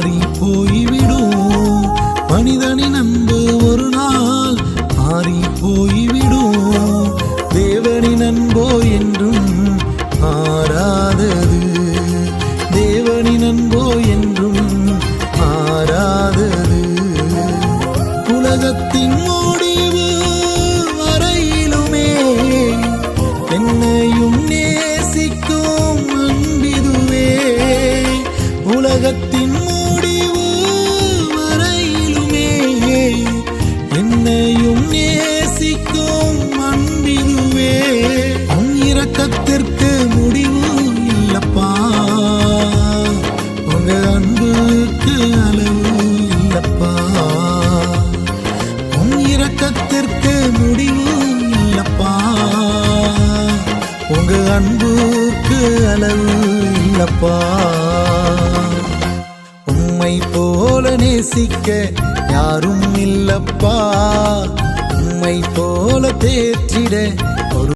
மாறி போய்விடும். மனிதனின் அன்பு ஒரு நாள் மாறி போய்விடும். தேவனின் அன்போ என்றும் மாறாதது. தேவனின் அன்போ என்றும் மாறாதது. உலகத்தின் முடிவு வரையிலுமே என்னையும் நேசிக்கும் அன்பிதுவே. உலகத்தின் முடிவு வரையிலுமே என்னையும் நேசிக்கும் அன்பிதுவே. உன் இரக்கத்திற்கு முடிவு இல்லப்பா, உங்க அன்புக்கு அளவு இல்லப்பா. உன் இரக்கத்திற்கு முடிவு இல்லப்பா, உங்க அன்புக்கு அளவு இல்லப்பா. உம்மை போல நேசிக்க யாரும் இல்லப்பா. உம்மை போல தேற்றிட